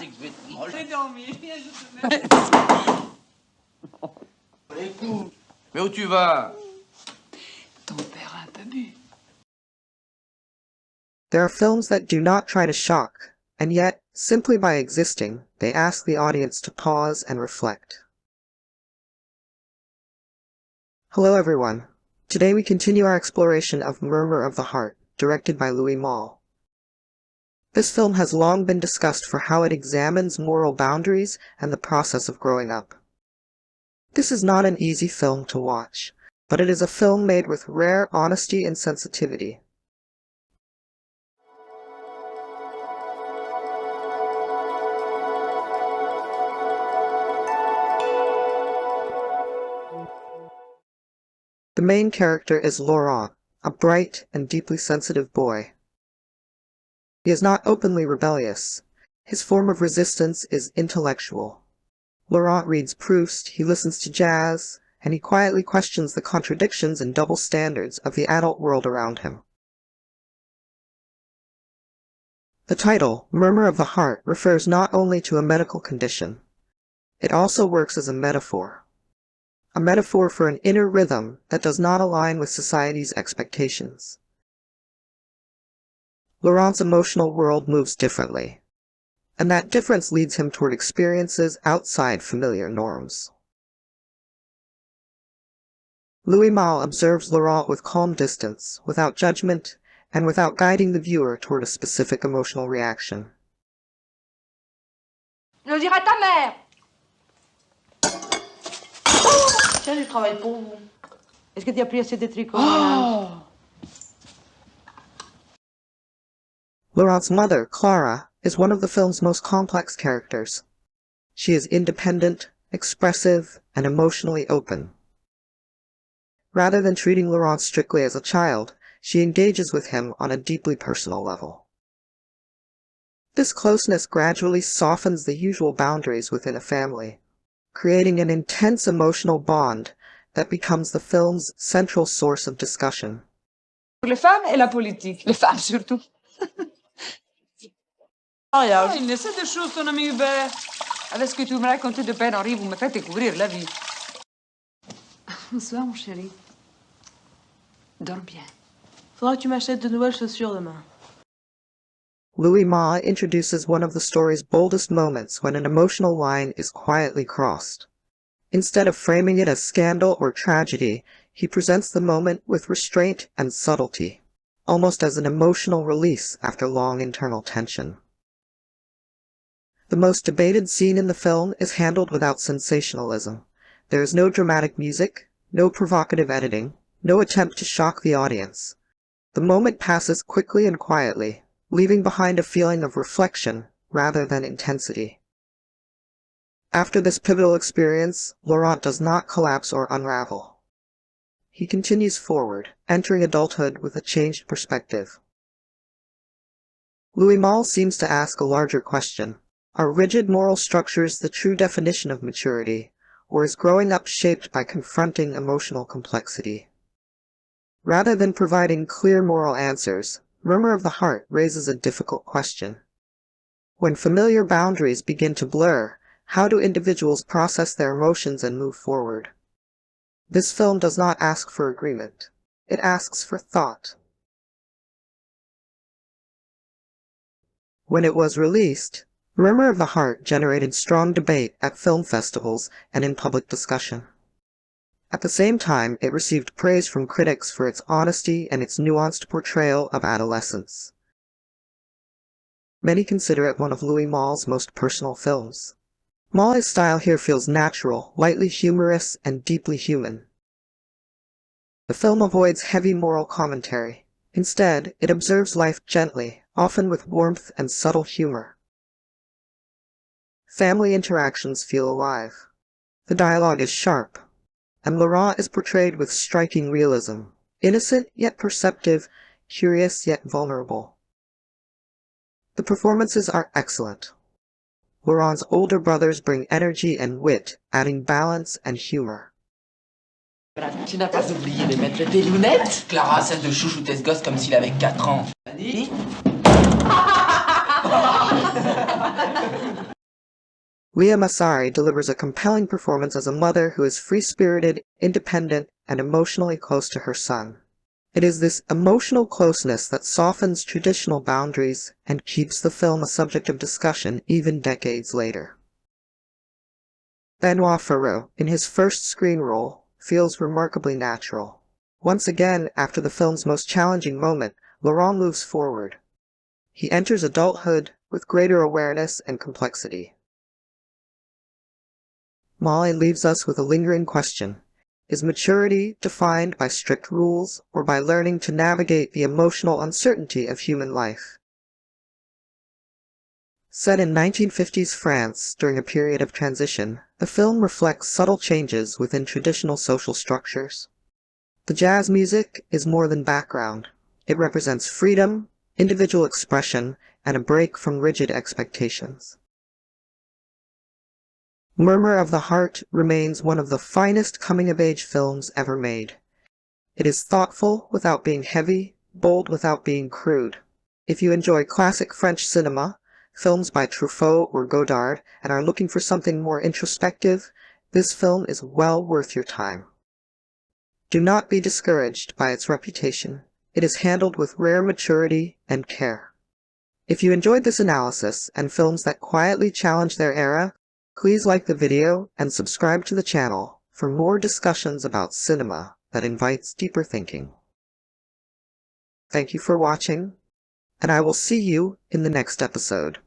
c'est que je vais te manger. J'ai dormi, viens, je te mets. Écoute. Mais où tu vas? Ton père a un peu bu. There are films that do not try to shock, and yet, simply by existing, they ask the audience to pause and reflect. Hello everyone. Today we continue our exploration of Murmur of the Heart, directed by Louis Malle. This film has long been discussed for how it examines moral boundaries and the process of growing up. This is not an easy film to watch, but it is a film made with rare honesty and sensitivity. The main character is Laurent, a bright and deeply sensitive boy. He is not openly rebellious. His form of resistance is intellectual. Laurent reads Proust, he listens to jazz, and he quietly questions the contradictions and double standards of the adult world around him. The title, Murmur of the Heart, refers not only to a medical condition. It also works as a metaphor for an inner rhythm that does not align with society's expectations. Laurent's emotional world moves differently, and that difference leads him toward experiences outside familiar norms. Louis Malle observes Laurent with calm distance, without judgment, and without guiding the viewer toward a specific emotional reaction. Je le dirai à ta mère. Tiens, je travaille pour vous. Est-ce que tu as pris assez de tricots? Laurent's mother, Clara, is one of the film's most complex characters. She is independent, expressive, and emotionally open. Rather than treating Laurent strictly as a child, she engages with him on a deeply personal level. This closeness gradually softens the usual boundaries within a family, creating an intense emotional bond that becomes the film's central source of discussion. Les femmes et la politique. Les femmes surtout. Il ne sait de choses, ton ami Hubert. Avec ce que tu me racontais de Père Henri, vous me faites découvrir la vie. Bonsoir, mon chéri. Dors bien. Faudra que tu m'achètes de nouvelles chaussures demain. Louis Malle introduces one of the story's boldest moments when an emotional line is quietly crossed. Instead of framing it as scandal or tragedy, he presents the moment with restraint and subtlety, almost as an emotional release after long internal tension. The most debated scene in the film is handled without sensationalism. There is no dramatic music, no provocative editing, no attempt to shock the audience. The moment passes quickly and quietly, leaving behind a feeling of reflection rather than intensity. After this pivotal experience, Laurent does not collapse or unravel. He continues forward, entering adulthood with a changed perspective. Louis Malle seems to ask a larger question. Are rigid moral structures the true definition of maturity, or is growing up shaped by confronting emotional complexity? Rather than providing clear moral answers, Murmur of the Heart raises a difficult question. When familiar boundaries begin to blur, how do individuals process their emotions and move forward? This film does not ask for agreement. It asks for thought. When it was released, Murmur of the Heart generated strong debate at film festivals and in public discussion. At the same time, it received praise from critics for its honesty and its nuanced portrayal of adolescence. Many consider it one of Louis Malle's most personal films. Malle's style here feels natural, lightly humorous, and deeply human. The film avoids heavy moral commentary. Instead, it observes life gently, often with warmth and subtle humor. Family interactions feel alive. The dialogue is sharp, and Laurent is portrayed with striking realism, innocent yet perceptive, curious yet vulnerable. The performances are excellent. Laurent's older brothers bring energy and wit, adding balance and humor. Tu n'as pas oublié de mettre tes lunettes? Clara cesse de chouchouter ce gosse comme s'il avait 4 ans. Louis Malle delivers a compelling performance as a mother who is free-spirited, independent, and emotionally close to her son. It is this emotional closeness that softens traditional boundaries and keeps the film a subject of discussion even decades later. Benoit Ferreux, in his first screen role, feels remarkably natural. Once again, after the film's most challenging moment, Laurent moves forward. He enters adulthood with greater awareness and complexity. Malle leaves us with a lingering question. Is maturity defined by strict rules or by learning to navigate the emotional uncertainty of human life? Set in 1950s France during a period of transition, the film reflects subtle changes within traditional social structures. The jazz music is more than background. It represents freedom, individual expression, and a break from rigid expectations. Murmur of the Heart remains one of the finest coming-of-age films ever made. It is thoughtful without being heavy, bold without being crude. If you enjoy classic French cinema, films by Truffaut or Godard, and are looking for something more introspective, this film is well worth your time. Do not be discouraged by its reputation. It is handled with rare maturity and care. If you enjoyed this analysis and films that quietly challenge their era, please like the video and subscribe to the channel for more discussions about cinema that invites deeper thinking. Thank you for watching, and I will see you in the next episode.